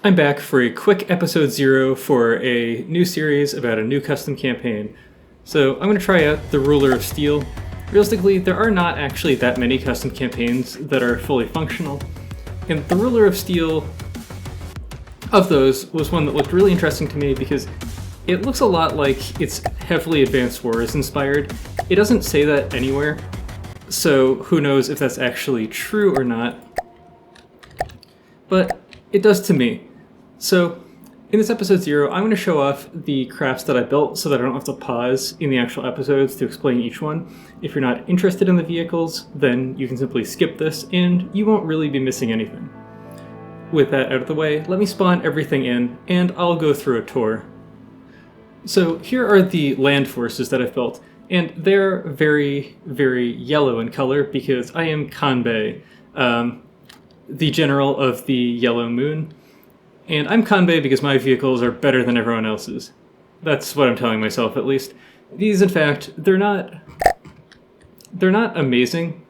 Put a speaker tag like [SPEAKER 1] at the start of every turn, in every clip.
[SPEAKER 1] I'm back for a quick episode 0 for a new series about a new custom campaign. So I'm going to try out the Ruler of Steel. Realistically, there are not actually that many custom campaigns that are fully functional, and the Ruler of Steel of those was one that looked really interesting to me because it looks a lot like it's heavily Advanced Wars inspired. It doesn't say that anywhere, so who knows if that's actually true or not, but it does to me. So in this episode 0, I'm going to show off the crafts that I built so that I don't have to pause in the actual episodes to explain each one. If you're not interested in the vehicles, then you can simply skip this and you won't really be missing anything. With that out of the way, let me spawn everything in and I'll go through a tour. So here are the land forces that I've built, and they're very, very yellow in color because I am Kanbei, the general of the Yellow Moon. And I'm Kanbei because my vehicles are better than everyone else's. That's what I'm telling myself, at least. These, in fact, they're not amazing,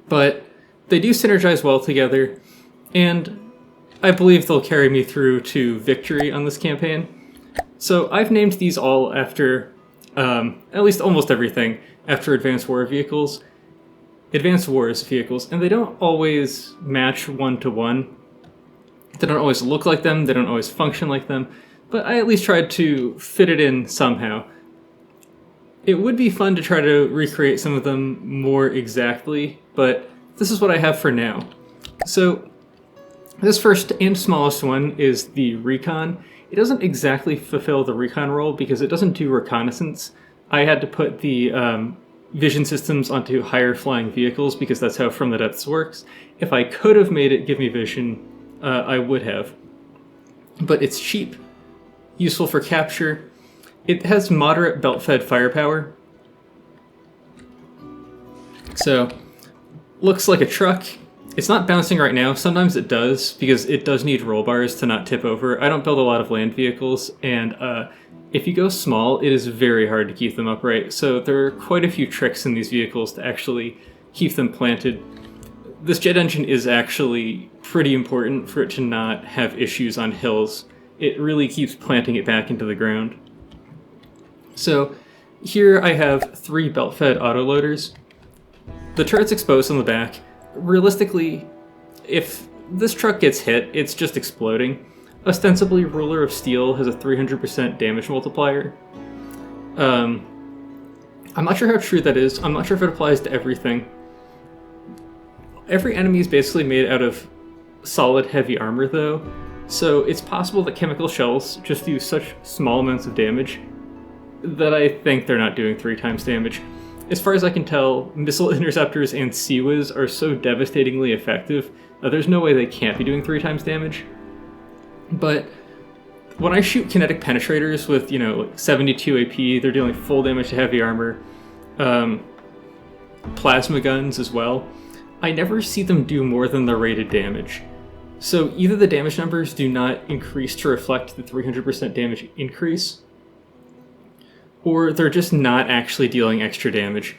[SPEAKER 1] but they do synergize well together, and I believe they'll carry me through to victory on this campaign. So I've named these all after, at least almost everything, after Advanced Wars vehicles, and they don't always match one-to-one. They don't always look like them, they don't always function like them, but I at least tried to fit it in somehow. It would be fun to try to recreate some of them more exactly, but this is what I have for now. So this first and smallest one is the Recon. It doesn't exactly fulfill the Recon role because it doesn't do reconnaissance. I had to put the vision systems onto higher flying vehicles because that's how From the Depths works. If I could have made it give me vision, I would have. But it's cheap, useful for capture. It has moderate belt-fed firepower. So, looks like a truck. It's not bouncing right now. Sometimes it does, because it does need roll bars to not tip over. I don't build a lot of land vehicles, and if you go small, it is very hard to keep them upright. So there are quite a few tricks in these vehicles to actually keep them planted. This jet engine is actually pretty important for it to not have issues on hills. It really keeps planting it back into the ground. So here I have 3 belt-fed autoloaders. The turret's exposed on the back. Realistically, if this truck gets hit, it's just exploding. Ostensibly, Ruler of Steel has a 300% damage multiplier. I'm not sure how true that is. I'm not sure if it applies to everything. Every enemy is basically made out of solid heavy armor though, so it's possible that chemical shells just do such small amounts of damage that I think they're not doing 3 times damage. As far as I can tell, missile interceptors and Sea-Wiz are so devastatingly effective that there's no way they can't be doing 3 times damage. But when I shoot kinetic penetrators with, like 72 AP, they're dealing full damage to heavy armor, plasma guns as well, I never see them do more than the rated damage. So either the damage numbers do not increase to reflect the 300% damage increase, or they're just not actually dealing extra damage.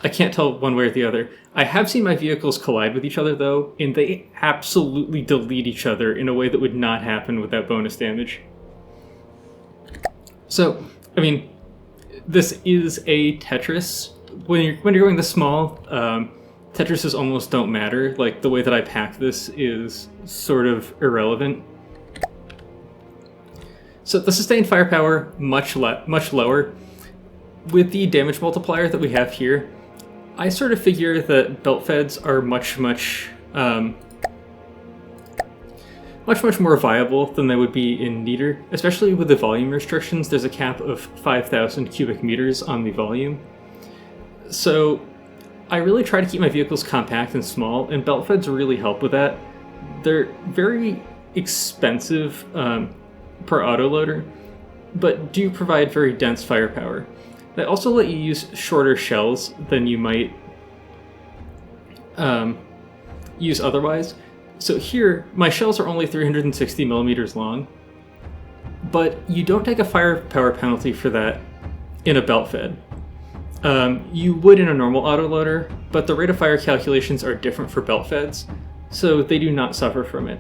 [SPEAKER 1] I can't tell one way or the other. I have seen my vehicles collide with each other though, and they absolutely delete each other in a way that would not happen without bonus damage. So, I mean, this is a Tetris. When you're going this small, Tetrises almost don't matter. Like, the way that I pack this is sort of irrelevant. So the sustained firepower, much lower. With the damage multiplier that we have here, I sort of figure that belt feds are much more viable than they would be in Neater. Especially with the volume restrictions, there's a cap of 5,000 cubic meters on the volume. So I really try to keep my vehicles compact and small, and belt feds really help with that. They're very expensive per autoloader, but do provide very dense firepower. They also let you use shorter shells than you might use otherwise. So here, my shells are only 360 millimeters long, but you don't take a firepower penalty for that in a belt fed. You would in a normal autoloader, but the rate of fire calculations are different for belt feds, so they do not suffer from it.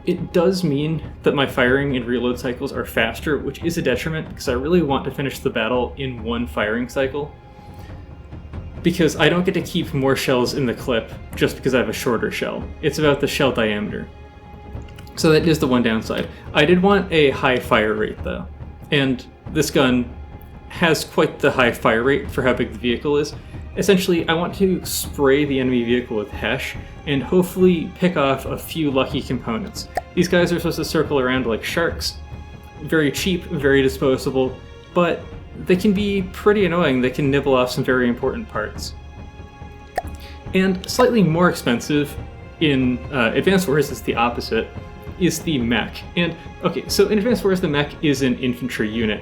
[SPEAKER 1] It does mean that my firing and reload cycles are faster, which is a detriment because I really want to finish the battle in one firing cycle. Because I don't get to keep more shells in the clip just because I have a shorter shell. It's about the shell diameter. So that is the one downside. I did want a high fire rate though, and this gun has quite the high fire rate for how big the vehicle is. Essentially, I want to spray the enemy vehicle with Hesh and hopefully pick off a few lucky components. These guys are supposed to circle around like sharks. Very cheap, very disposable, but they can be pretty annoying. They can nibble off some very important parts. And slightly more expensive in Advanced Wars is the opposite, is the Mech. And okay, so in Advanced Wars the Mech is an infantry unit.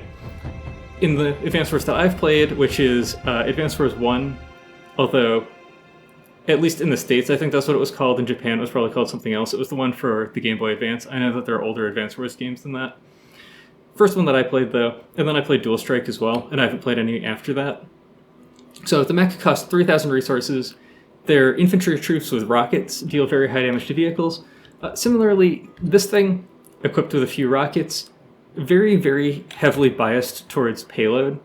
[SPEAKER 1] In the Advanced Wars that I've played, which is Advanced Wars 1, although at least in the States I think that's what it was called, in Japan it was probably called something else. It was the one for the Game Boy Advance. I know that there are older Advanced Wars games than that. First one that I played though, and then I played Dual Strike as well, and I haven't played any after that. So the mech costs 3,000 resources. They're infantry troops with rockets, deal very high damage to vehicles. Similarly, this thing, equipped with a few rockets, very, very heavily biased towards payload.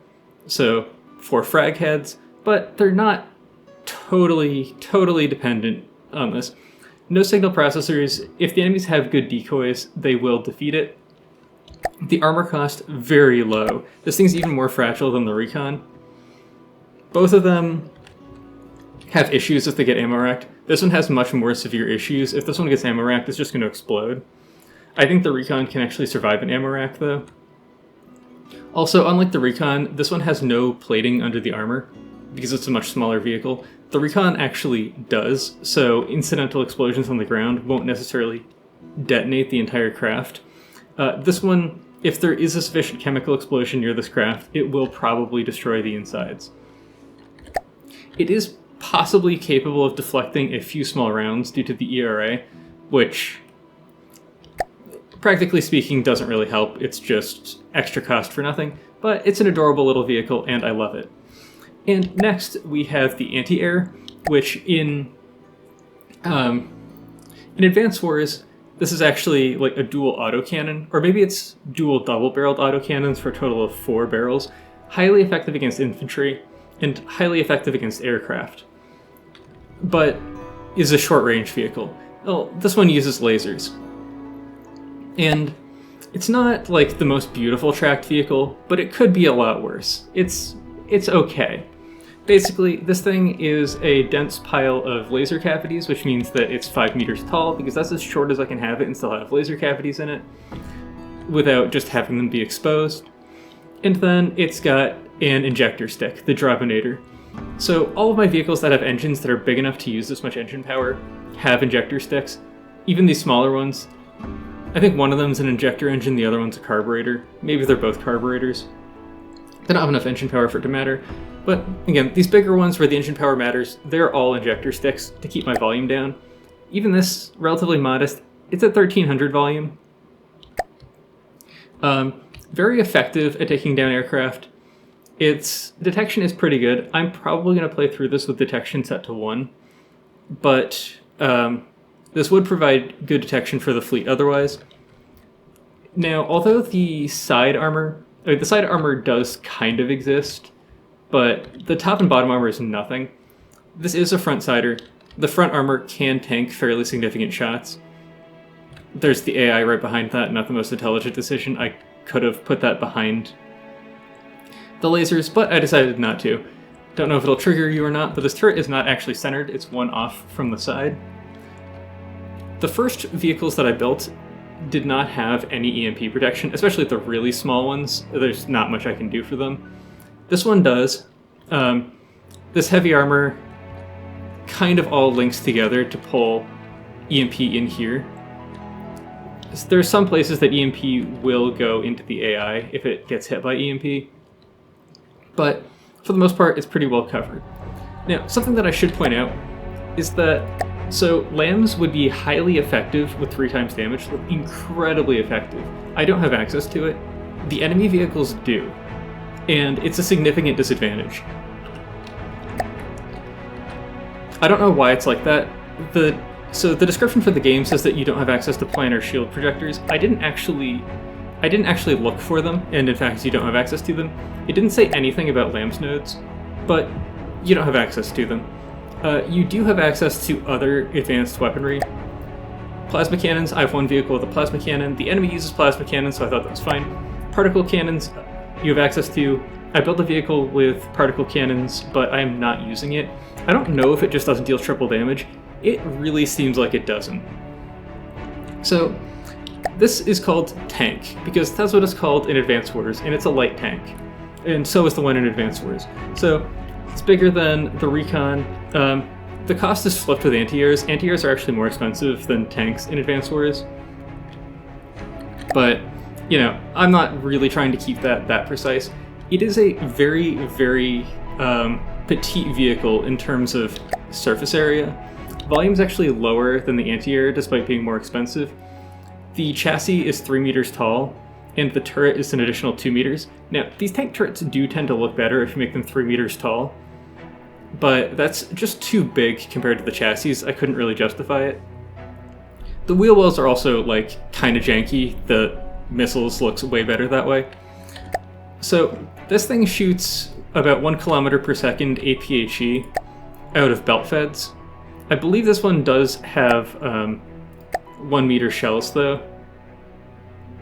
[SPEAKER 1] So 4 frag heads, but they're not totally dependent on this. No signal processors. If the enemies have good decoys, they will defeat it. The armor cost, very low. This thing's even more fragile than the Recon. Both of them have issues if they get ammo racked. This one has much more severe issues. If this one gets ammo racked, it's just going to explode. I think the Recon can actually survive an ammo rack, though. Also, unlike the Recon, this one has no plating under the armor, because it's a much smaller vehicle. The Recon actually does, so incidental explosions on the ground won't necessarily detonate the entire craft. This one, if there is a sufficient chemical explosion near this craft, it will probably destroy the insides. It is possibly capable of deflecting a few small rounds due to the ERA, which, practically speaking, doesn't really help. It's just extra cost for nothing, but it's an adorable little vehicle, and I love it. And next, we have the anti-air, which in Advanced Wars, this is actually like a dual autocannon, or maybe it's dual double-barreled autocannons for a total of 4 barrels. Highly effective against infantry, and highly effective against aircraft. But is a short-range vehicle. Well, this one uses lasers. And it's not like the most beautiful tracked vehicle, but it could be a lot worse. It's okay. Basically, this thing is a dense pile of laser cavities, which means that it's 5 meters tall, because that's as short as I can have it and still have laser cavities in it, without just having them be exposed. And then it's got an injector stick, the Drobinator. So all of my vehicles that have engines that are big enough to use this much engine power have injector sticks. Even these smaller ones. I think one of them is an injector engine, the other one's a carburetor. Maybe they're both carburetors. They don't have enough engine power for it to matter. But again, these bigger ones where the engine power matters, they're all injector sticks to keep my volume down. Even this, relatively modest, it's at 1300 volume. Very effective at taking down aircraft. Its detection is pretty good. I'm probably going to play through this with detection set to 1. But this would provide good detection for the fleet otherwise. Now, although the side armor does kind of exist, but the top and bottom armor is nothing. This is a front-sider. The front armor can tank fairly significant shots. There's the AI right behind that, not the most intelligent decision. I could have put that behind the lasers, but I decided not to. Don't know if it'll trigger you or not, but this turret is not actually centered. It's one off from the side. The first vehicles that I built did not have any EMP protection, especially the really small ones. There's not much I can do for them. This one does. This heavy armor kind of all links together to pull EMP in here. There are some places that EMP will go into the AI if it gets hit by EMP, but for the most part, it's pretty well covered. Now, something that I should point out is that, so LAMs would be highly effective with 3 times damage, like incredibly effective. I don't have access to it. The enemy vehicles do, and it's a significant disadvantage. I don't know why it's like that. The So the description for the game says that you don't have access to planar shield projectors. I didn't actually look for them, and in fact you don't have access to them. It didn't say anything about LAMS nodes, but you don't have access to them. You do have access to other advanced weaponry. Plasma cannons, I have one vehicle with a plasma cannon. The enemy uses plasma cannons, so I thought that was fine. Particle cannons, you have access to. I built a vehicle with particle cannons, but I am not using it. I don't know if it just doesn't deal triple damage. It really seems like it doesn't. So, this is called Tank, because that's what it's called in Advanced Wars, and it's a light tank. And so is the one in Advanced Wars. So, it's bigger than the Recon. The cost is flipped with anti-airs. Anti-airs are actually more expensive than tanks in Advanced Wars. But, you know, I'm not really trying to keep that precise. It is a very, very petite vehicle in terms of surface area. Volume's actually lower than the anti-air, despite being more expensive. The chassis is 3 meters tall, and the turret is an additional 2 meters. Now, these tank turrets do tend to look better if you make them 3 meters tall, but that's just too big compared to the chassis. I couldn't really justify it. The wheel wells are also, like, kinda janky. The missiles looks way better that way. So, this thing shoots about 1 kilometer per second APHE out of belt feds. I believe this one does have 1 meter shells, though.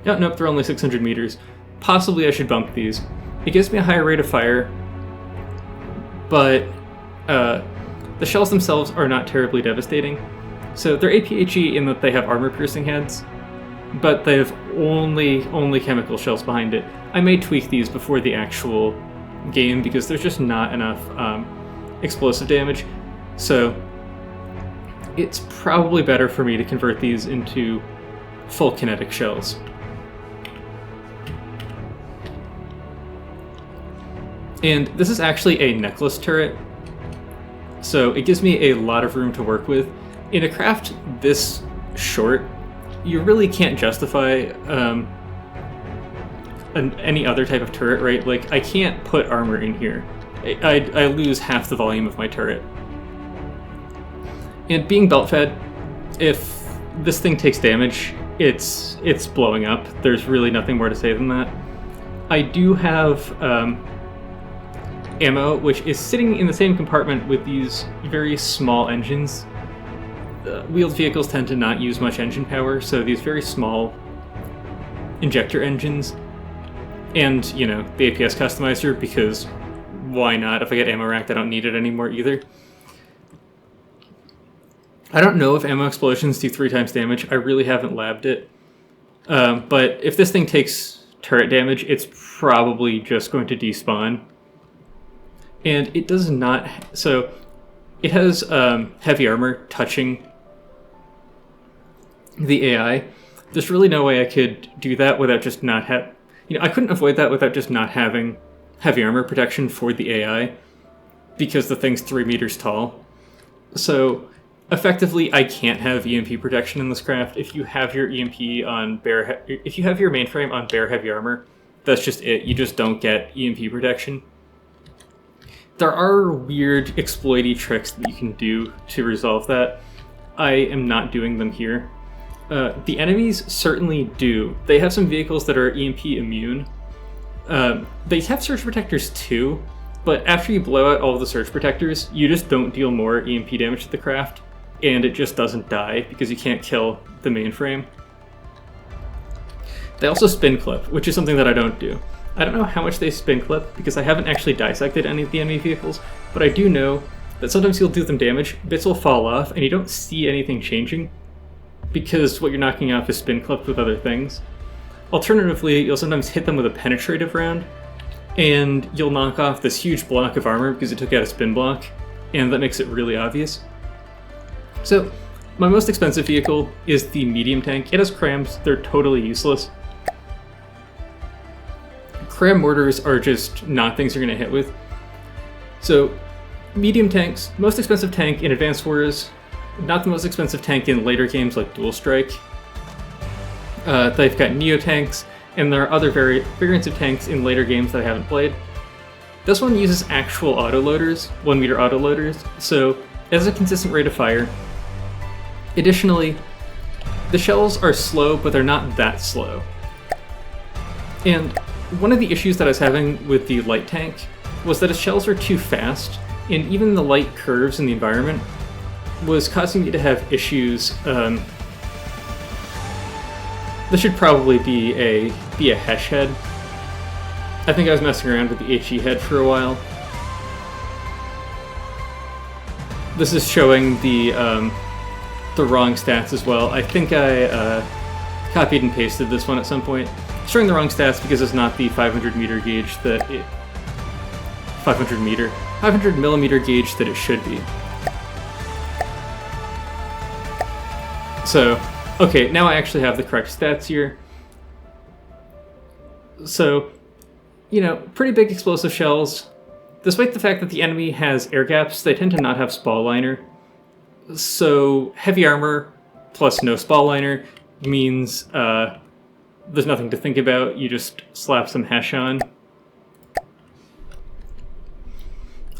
[SPEAKER 1] Oh, nope, they're only 600 meters. Possibly I should bump these. It gives me a higher rate of fire, but the shells themselves are not terribly devastating. So they're APHE in that they have armor-piercing heads, but they have only chemical shells behind it. I may tweak these before the actual game because there's just not enough explosive damage. So it's probably better for me to convert these into full kinetic shells. And this is actually a necklace turret, so it gives me a lot of room to work with. In a craft this short, you really can't justify any other type of turret, right? Like, I can't put armor in here. I lose half the volume of my turret. And being belt-fed, if this thing takes damage, it's blowing up. There's really nothing more to say than that. I do have ammo, which is sitting in the same compartment with these very small engines. Wheeled vehicles tend to not use much engine power, so these very small injector engines, and, you know, the APS customizer, because why not? If I get ammo racked, I don't need it anymore either. I don't know if ammo explosions do 3 times damage. I really haven't labbed it. But if this thing takes turret damage, it's probably just going to despawn. And it does not... So, it has heavy armor touching the AI. There's really no way I could do that without just not have... You know, I couldn't avoid that without just not having heavy armor protection for the AI, because the thing's 3 meters tall. So, effectively, I can't have EMP protection in this craft. If you have your EMP on if you have your mainframe on bare heavy armor, that's just it. You just don't get EMP protection. There are weird exploity tricks that you can do to resolve that. I am not doing them here. The enemies certainly do. They have some vehicles that are EMP immune. They have surge protectors too, but after you blow out all of the surge protectors, you just don't deal more EMP damage to the craft, and it just doesn't die because you can't kill the mainframe. They also spin clip, which is something that I don't do. I don't know how much they spin clip because I haven't actually dissected any of the enemy vehicles, but I do know that sometimes you'll do them damage, bits will fall off, and you don't see anything changing because what you're knocking off is spin clipped with other things. Alternatively, you'll sometimes hit them with a penetrative round, and you'll knock off this huge block of armor because it took out a spin block, and that makes it really obvious. So, my most expensive vehicle is the medium tank. It has crams, they're totally useless. Cram mortars are just not things you're going to hit with. So, medium tanks, most expensive tank in Advanced Wars, not the most expensive tank in later games like Dual Strike. They've got Neo tanks, and there are other variants of tanks in later games that I haven't played. This one uses actual autoloaders, 1 meter autoloaders, so it has a consistent rate of fire. Additionally, the shells are slow, but they're not that slow. And one of the issues that I was having with the light tank was that its shells are too fast, and even the light curves in the environment was causing me to have issues. This should probably be a Hesh head. I think I was messing around with the HE head for a while. This is showing the wrong stats as well. I think I copied and pasted this one at some point. It's showing the wrong stats because it's not the 500 gauge that it... 500 millimeter gauge that it should be. So, okay, now I actually have the correct stats here. So, you know, pretty big explosive shells. Despite the fact that the enemy has air gaps, they tend to not have spall liner. So, heavy armor plus no spall liner means there's nothing to think about. You just slap some Hesh on.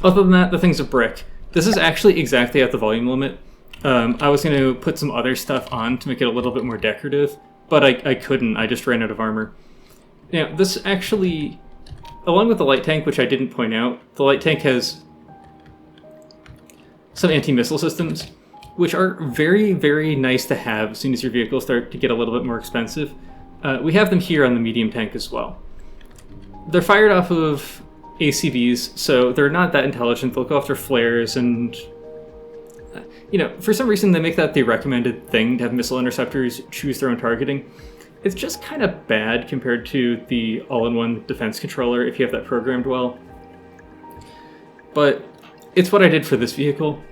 [SPEAKER 1] Other than that, the thing's a brick. This is actually exactly at the volume limit. I was going to put some other stuff on to make it a little bit more decorative, but I couldn't. I just ran out of armor. Now, this actually, along with the light tank, which I didn't point out, the light tank has some anti-missile systems, which are very, very nice to have as soon as your vehicles start to get a little bit more expensive. We have them here on the medium tank as well. They're fired off of ACVs, so they're not that intelligent. They'll go after flares and... you know, for some reason they make that the recommended thing to have missile interceptors choose their own targeting. It's just kind of bad compared to the all-in-one defense controller if you have that programmed well. But it's what I did for this vehicle.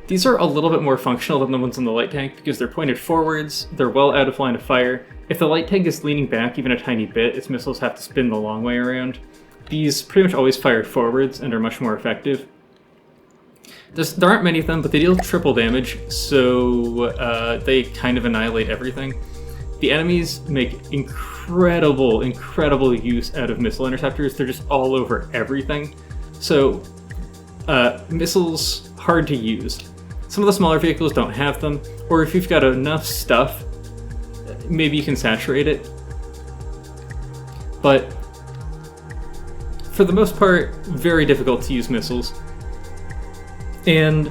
[SPEAKER 1] These are a little bit more functional than the ones on the light tank because they're pointed forwards, they're well out of line of fire. If the light tank is leaning back even a tiny bit, its missiles have to spin the long way around. These pretty much always fire forwards and are much more effective. There aren't many of them, but they deal triple damage, so they kind of annihilate everything. The enemies make incredible use out of missile interceptors. They're just all over everything. So, missiles, hard to use. Some of the smaller vehicles don't have them, or if you've got enough stuff, maybe you can saturate it. But, for the most part, very difficult to use missiles. And,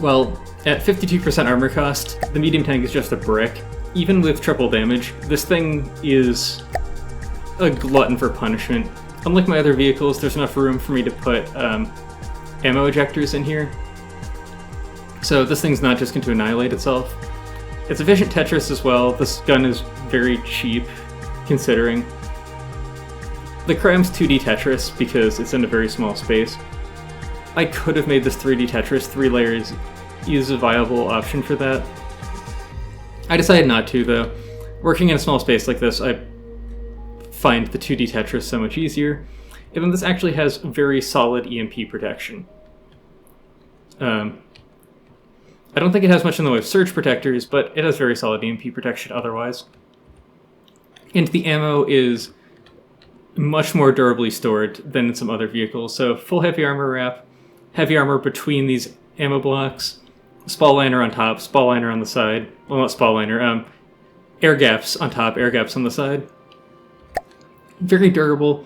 [SPEAKER 1] well, at 52% armor cost, the medium tank is just a brick. Even with triple damage, this thing is a glutton for punishment. Unlike my other vehicles, there's enough room for me to put ammo ejectors in here. So this thing's not just going to annihilate itself. It's efficient Tetris as well. This gun is very cheap, considering. The Cram's 2D Tetris because it's in a very small space. I could have made this 3D Tetris. 3 layers is a viable option for that. I decided not to, though. Working in a small space like this, I find the 2D Tetris so much easier. And then this actually has very solid EMP protection. I don't think it has much in the way of surge protectors, but it has very solid EMP protection otherwise. And the ammo is much more durably stored than in some other vehicles. So full heavy armor wrap, heavy armor between these ammo blocks, spall liner on top, spall liner on the side. Well, not spall liner, air gaps on top, air gaps on the side. Very durable.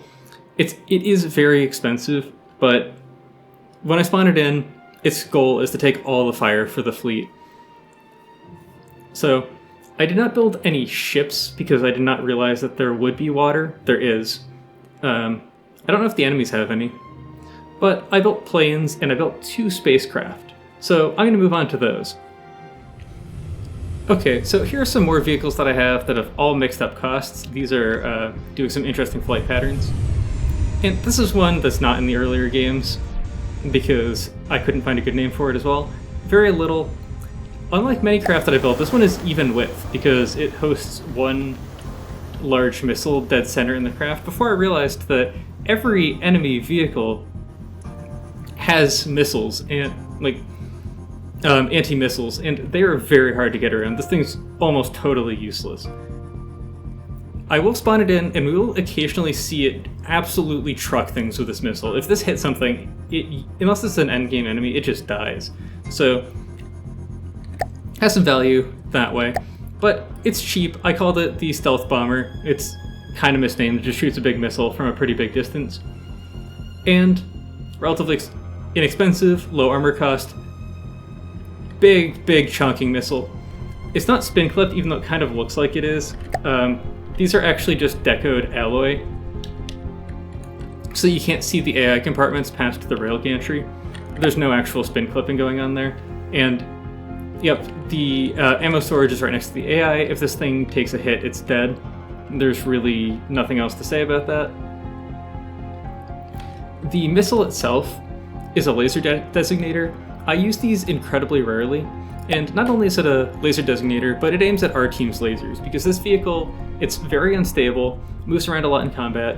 [SPEAKER 1] It is very expensive, but when I spawn it in, its goal is to take all the fire for the fleet. So, I did not build any ships because I did not realize that there would be water. There is. I don't know if the enemies have any. But I built planes and I built 2 spacecraft. So I'm going to move on to those. Okay, so here are some more vehicles that I have that have all mixed up costs. These are doing some interesting flight patterns. And this is one that's not in the earlier games because I couldn't find a good name for it as well. Very little. Unlike many craft that I built, this one is even width because it hosts one large missile dead center in the craft before I realized that every enemy vehicle has missiles and like anti-missiles, and they are very hard to get around. This thing's almost totally useless. I will spawn it in, and we will occasionally see it absolutely truck things with this missile. If this hits something, unless it's an endgame enemy, it just dies. So Has some value that way, but it's cheap. I called it the stealth bomber. It's kind of misnamed. It just shoots a big missile from a pretty big distance. And relatively inexpensive, low armor cost, big chunking missile. It's not spin clipped, even though it kind of looks like it is. These are actually just decoed alloy, so you can't see the AI compartments past the rail gantry. There's no actual spin clipping going on there. And yep, the ammo storage is right next to the AI. If this thing takes a hit, it's dead. There's really nothing else to say about that. The missile itself is a laser designator. I use these incredibly rarely, and not only is it a laser designator, but it aims at our team's lasers, because this vehicle, it's very unstable, moves around a lot in combat.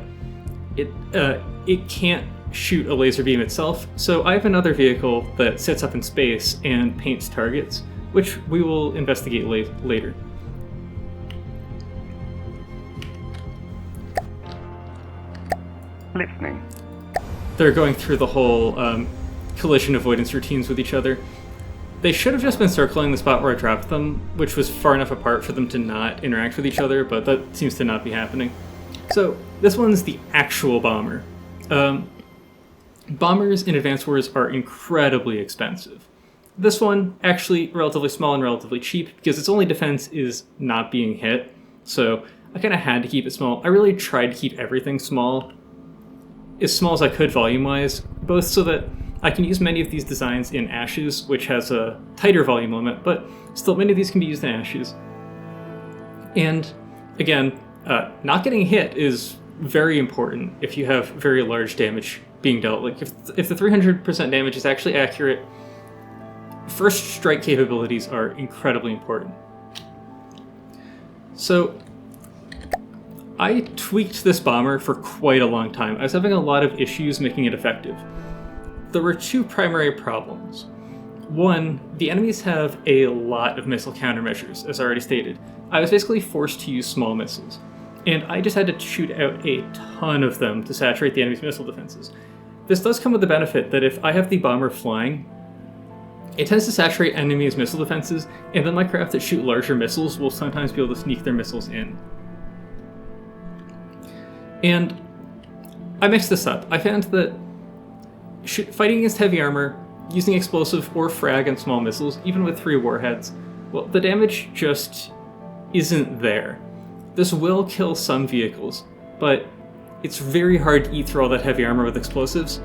[SPEAKER 1] It can't shoot a laser beam itself, so I have another vehicle that sits up in space and paints targets, which we will investigate later.
[SPEAKER 2] Listening.
[SPEAKER 1] They're going through the whole collision avoidance routines with each other. They should have just been circling the spot where I dropped them, which was far enough apart for them to not interact with each other, but that seems to not be happening. So this one's the actual bomber. Bombers in Advanced Wars are incredibly expensive. This one, actually relatively small and relatively cheap, because its only defense is not being hit, so I kind of had to keep it small. I really tried to keep everything small as I could volume-wise, both so that I can use many of these designs in Ashes, which has a tighter volume limit, but still many of these can be used in Ashes. And again, not getting hit is very important if you have very large damage being dealt. Like if the 300% damage is actually accurate, first strike capabilities are incredibly important. So I tweaked this bomber for quite a long time. I was having a lot of issues making it effective. There were two primary problems. One, the enemies have a lot of missile countermeasures, as I already stated. I was basically forced to use small missiles, and I just had to shoot out a ton of them to saturate the enemy's missile defenses. This does come with the benefit that if I have the bomber flying, it tends to saturate enemies' missile defenses, and then my craft that shoot larger missiles will sometimes be able to sneak their missiles in. And I mixed this up. I found that fighting against heavy armor, using explosive or frag and small missiles, even with 3 warheads, well, the damage just isn't there. This will kill some vehicles, but it's very hard to eat through all that heavy armor with explosives.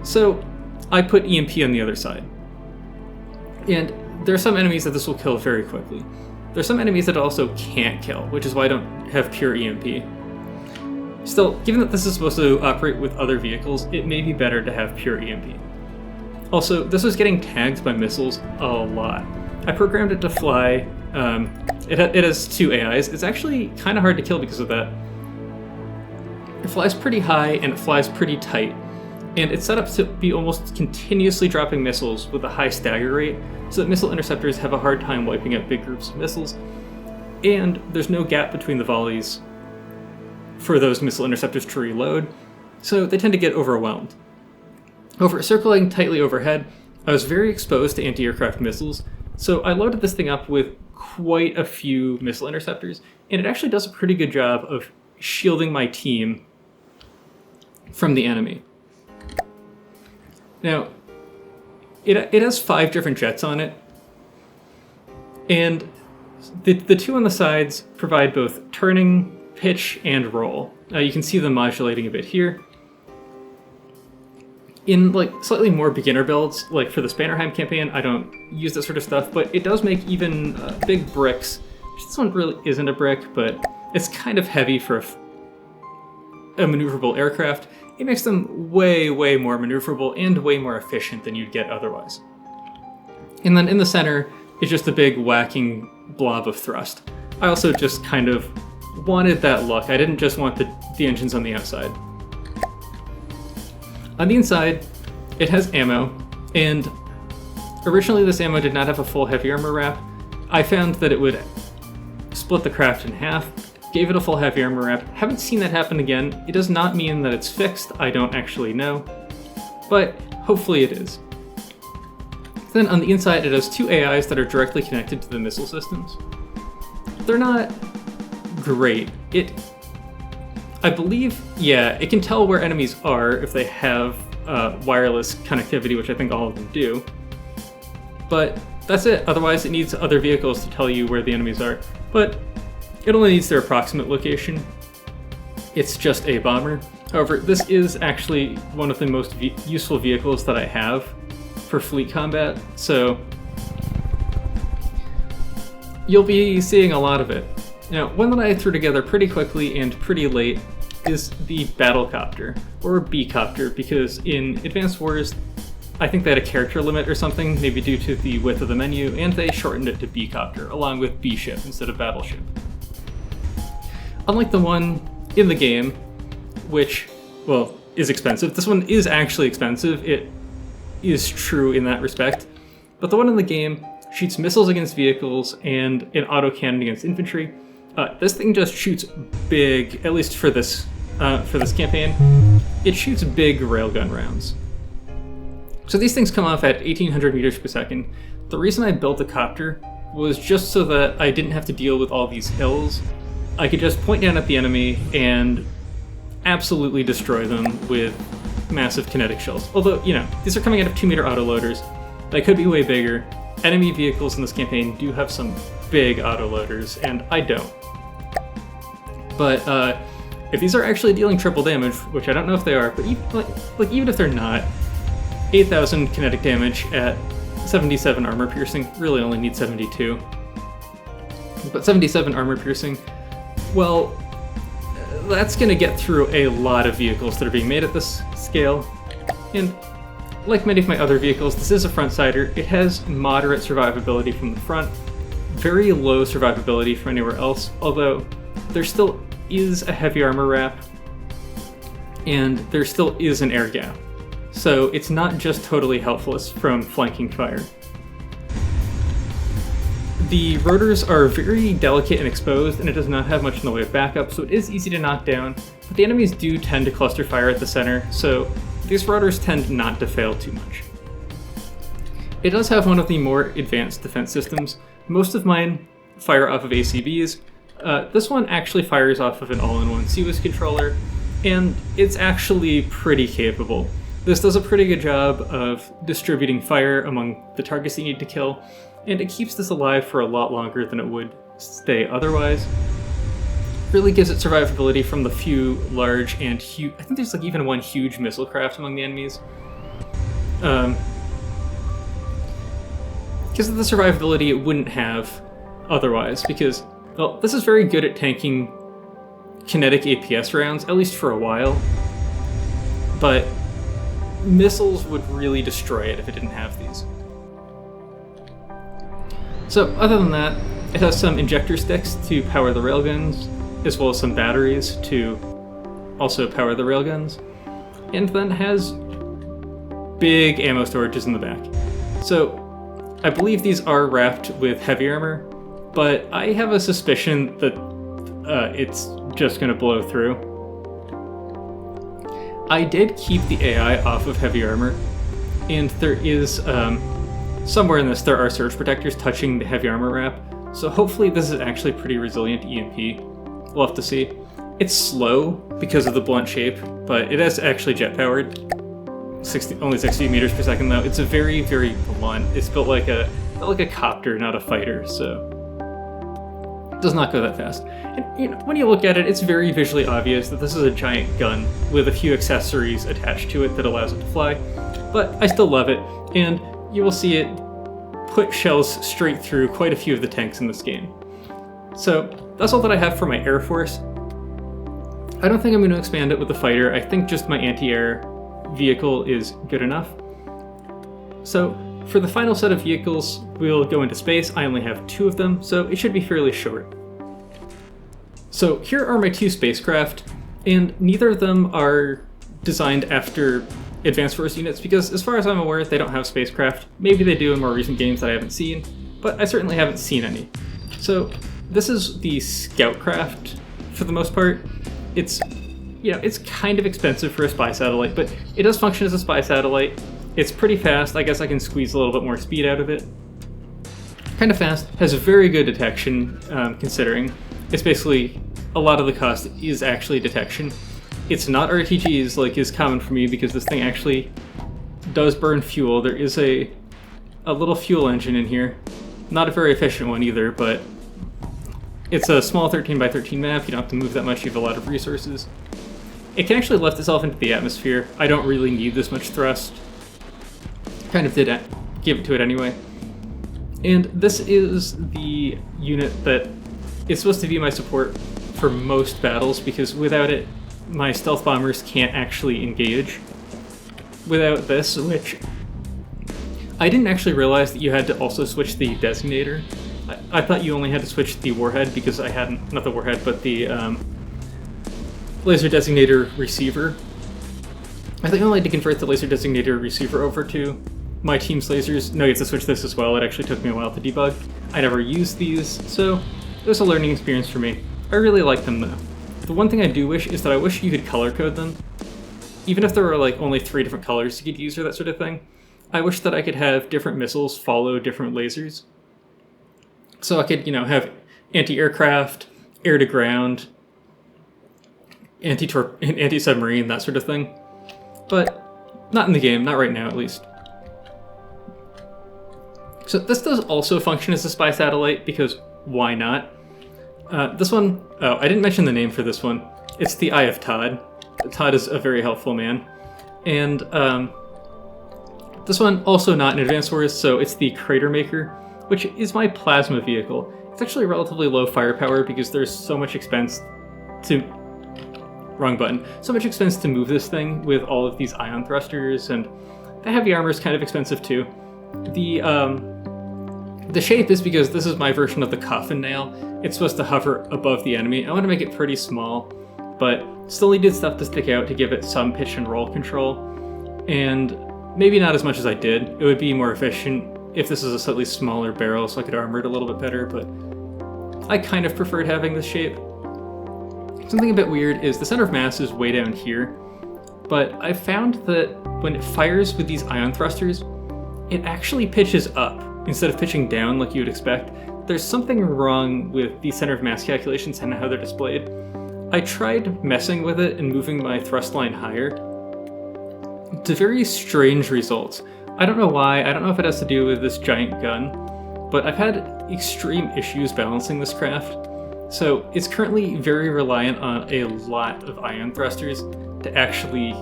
[SPEAKER 1] So I put EMP on the other side. And there are some enemies that this will kill very quickly. There are some enemies that it also can't kill, which is why I don't have pure EMP. Still, given that this is supposed to operate with other vehicles, it may be better to have pure EMP. Also, this was getting tagged by missiles a lot. I programmed it to fly. It has 2 AIs. It's actually kind of hard to kill because of that. It flies pretty high and it flies pretty tight. And it's set up to be almost continuously dropping missiles with a high stagger rate, so that missile interceptors have a hard time wiping out big groups of missiles. And there's no gap between the volleys for those missile interceptors to reload, so they tend to get overwhelmed. Circling tightly overhead, I was very exposed to anti-aircraft missiles, so I loaded this thing up with quite a few missile interceptors, and it actually does a pretty good job of shielding my team from the enemy. Now, it has 5 different jets on it, and the 2 on the sides provide both turning, pitch, and roll. You can see them modulating a bit here. In slightly more beginner builds, like for the Spannerheim campaign, I don't use that sort of stuff, but it does make even big bricks. This one really isn't a brick, but it's kind of heavy for a maneuverable aircraft. It makes them way more maneuverable and way more efficient than you'd get otherwise. And then in the center is just a big whacking blob of thrust. I also just kind of wanted that look. I didn't just want the engines on the outside. On the inside, it has ammo, and originally this ammo did not have a full heavy armor wrap. I found that it would split the craft in half, gave it a full heavy armor wrap. Haven't seen that happen again. It does not mean that it's fixed, I don't actually know, but hopefully it is. Then on the inside, it has 2 AIs that are directly connected to the missile systems. They're not great. I believe, yeah, it can tell where enemies are if they have wireless connectivity, which I think all of them do. But that's it. Otherwise, it needs other vehicles to tell you where the enemies are. But it only needs their approximate location. It's just a bomber. However, this is actually one of the most useful vehicles that I have for fleet combat, so you'll be seeing a lot of it. Now, one that I threw together pretty quickly and pretty late is the battle copter, or B-copter, because in Advanced Wars, I think they had a character limit or something, maybe due to the width of the menu, and they shortened it to B-copter, along with B-ship instead of battleship. Unlike the one in the game, which, well, is expensive, this one is actually expensive. It is true in that respect. But the one in the game shoots missiles against vehicles and an autocannon against infantry. This thing just shoots big, at least for this campaign, it shoots big railgun rounds. So these things come off at 1800 meters per second. The reason I built the copter was just so that I didn't have to deal with all these hills. I could just point down at the enemy and absolutely destroy them with massive kinetic shells. Although, you know, these are coming out of 2-meter autoloaders. They could be way bigger. Enemy vehicles in this campaign do have some big autoloaders, and I don't. But if these are actually dealing triple damage, which I don't know if they are, but even if they're not, 8,000 kinetic damage at 77 armor piercing, really only need 72. But 77 armor piercing, well, that's going to get through a lot of vehicles that are being made at this scale. And like many of my other vehicles, this is a front-sider. It has moderate survivability from the front, very low survivability from anywhere else, although there still is a heavy armor wrap, and there still is an air gap. So it's not just totally helpless from flanking fire. The rotors are very delicate and exposed, and it does not have much in the way of backup, so it is easy to knock down, but the enemies do tend to cluster fire at the center, so these rotors tend not to fail too much. It does have one of the more advanced defense systems. Most of mine fire off of ACBs. This one actually fires off of an all-in-one CWIS controller, and it's actually pretty capable. This does a pretty good job of distributing fire among the targets you need to kill, and it keeps this alive for a lot longer than it would stay otherwise. Really gives it survivability from the few large and huge... I think there's like even one huge missile craft among the enemies. Gives it the survivability it wouldn't have otherwise, because, well, this is very good at tanking kinetic APS rounds, at least for a while, but missiles would really destroy it if it didn't have these. So, other than that, it has some injector sticks to power the railguns, as well as some batteries to also power the railguns, and then has big ammo storages in the back. So, I believe these are wrapped with heavy armor, but I have a suspicion that it's just going to blow through. I did keep the AI off of heavy armor, and there is, somewhere in this, there are surge protectors touching the heavy armor wrap, so hopefully this is actually pretty resilient to EMP. We'll have to see. It's slow because of the blunt shape, but it is actually jet-powered. Only 60 meters per second, though. It's a very, very blunt. It's built like a copter, not a fighter, so it does not go that fast. And you know, when you look at it, it's very visually obvious that this is a giant gun with a few accessories attached to it that allows it to fly, but I still love it, and you will see it put shells straight through quite a few of the tanks in this game. So that's all that I have for my Air Force. I don't think I'm going to expand it with the fighter. I think just my anti-air vehicle is good enough. So for the final set of vehicles, we'll go into space. I only have 2 of them, so it should be fairly short. So here are my 2 spacecraft, and neither of them are designed after Advanced Force units, because as far as I'm aware, they don't have spacecraft. Maybe they do in more recent games that I haven't seen, but I certainly haven't seen any. So this is the scout craft for the most part. It's, you know, it's kind of expensive for a spy satellite, but it does function as a spy satellite, It's pretty fast. I guess I can squeeze a little bit more speed out of it. Kind of fast, has very good detection, considering it's basically a lot of the cost is actually detection. It's not RTGs like is common for me because this thing actually does burn fuel. There is a little fuel engine in here. Not a very efficient one either, but it's a small 13x13 map. You don't have to move that much. You have a lot of resources. It can actually lift itself into the atmosphere. I don't really need this much thrust. Kind of did give it to it anyway. And this is the unit that is supposed to be my support for most battles, because without it, my stealth bombers can't actually engage. Without this, which I didn't actually realize that you had to also switch the designator. I thought you only had to switch the warhead because I hadn't, not the warhead, but the laser designator receiver. I think I only had to convert the laser designator receiver over to my team's lasers. No, you have to switch this as well. It actually took me a while to debug. I never used these, so it was a learning experience for me. I really like them though. The one thing I do wish is that I wish you could color code them. Even if there were like only 3 different colors you could use or that sort of thing, I wish that I could have different missiles follow different lasers. So I could, you know, have anti-aircraft, air-to-ground, anti-submarine, that sort of thing. But not in the game, not right now at least. So this does also function as a spy satellite, because why not? This one, oh, I didn't mention the name for this one. It's the Eye of Todd. Todd is a very helpful man. And this one, also not an Advanced Wars, so it's the Crater Maker, which is my plasma vehicle. It's actually relatively low firepower because there's so much expense to... Wrong button. So much expense to move this thing with all of these ion thrusters, and the heavy armor is kind of expensive too. The shape is because this is my version of the coffin nail. It's supposed to hover above the enemy. I want to make it pretty small, but still needed stuff to stick out to give it some pitch and roll control. And maybe not as much as I did. It would be more efficient if this is a slightly smaller barrel so I could armor it a little bit better, but I kind of preferred having this shape. Something a bit weird is the center of mass is way down here, but I found that when it fires with these ion thrusters, it actually pitches up instead of pitching down like you would expect. There's something wrong with the center of mass calculations and how they're displayed. I tried messing with it and moving my thrust line higher to very strange results. I don't know why, I don't know if it has to do with this giant gun, but I've had extreme issues balancing this craft. So it's currently very reliant on a lot of ion thrusters to actually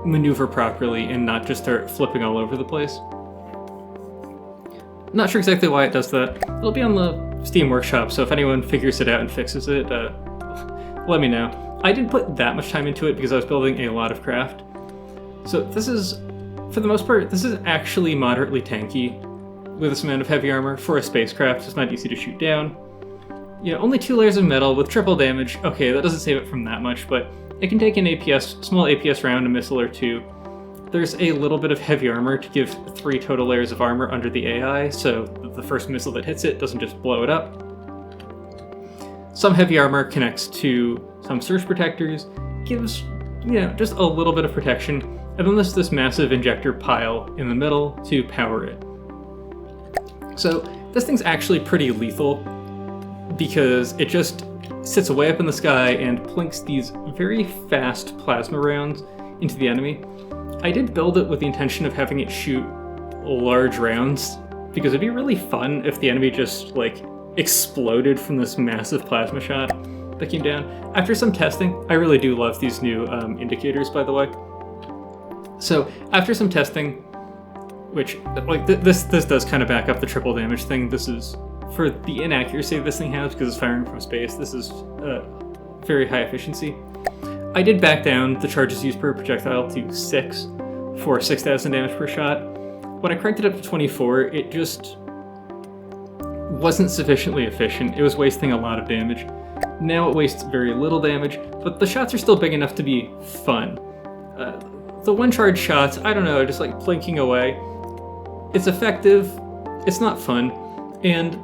[SPEAKER 1] maneuver properly and not just start flipping all over the place. Not sure exactly why it does that. It'll be on the Steam Workshop, so if anyone figures it out and fixes it, let me know. I didn't put that much time into it because I was building a lot of craft. So this is, for the most part, this is actually moderately tanky with this amount of heavy armor for a spacecraft. It's not easy to shoot down. You know, only 2 layers of metal with triple damage. Okay, that doesn't save it from that much, but it can take an APS, small APS round, a missile or 2. There's a little bit of heavy armor to give 3 total layers of armor under the AI, so the first missile that hits it doesn't just blow it up. Some heavy armor connects to some surge protectors, gives, you know, just a little bit of protection, and then there's this massive injector pile in the middle to power it. So this thing's actually pretty lethal because it just sits way up in the sky and plinks these very fast plasma rounds into the enemy. I did build it with the intention of having it shoot large rounds, because it'd be really fun if the enemy just, like, exploded from this massive plasma shot that came down. After some testing, I really do love these new indicators, by the way. So, after some testing, which, like, this does kind of back up the triple damage thing. This is, for the inaccuracy this thing has, because it's firing from space, this is very high efficiency. I did back down the charges used per projectile to 6 for 6,000 damage per shot. When I cranked it up to 24, it just wasn't sufficiently efficient. It was wasting a lot of damage. Now it wastes very little damage, but the shots are still big enough to be fun. The one-charge shots, I don't know, just like plinking away. It's effective, it's not fun, and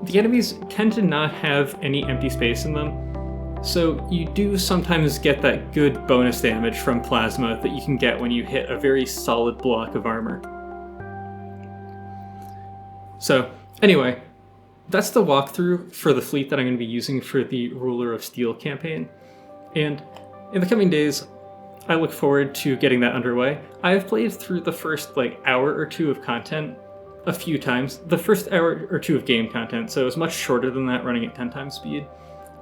[SPEAKER 1] the enemies tend to not have any empty space in them. So you do sometimes get that good bonus damage from plasma that you can get when you hit a very solid block of armor. So anyway, that's the walkthrough for the fleet that I'm going to be using for the Ruler of Steel campaign. And in the coming days, I look forward to getting that underway. I have played through the first hour or two of content a few times. The first hour or two of game content, so it's much shorter than that, running at 10 times speed,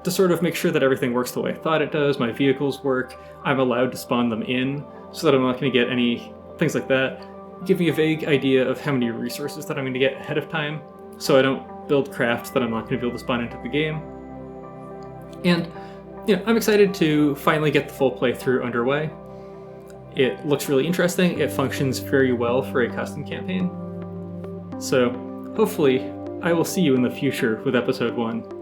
[SPEAKER 1] to sort of make sure that everything works the way I thought it does, my vehicles work, I'm allowed to spawn them in, so that I'm not going to get any things like that. Give me a vague idea of how many resources that I'm going to get ahead of time, so I don't build crafts that I'm not going to be able to spawn into the game. And I'm excited to finally get the full playthrough underway. It looks really interesting, it functions very well for a custom campaign. So hopefully I will see you in the future with episode 1.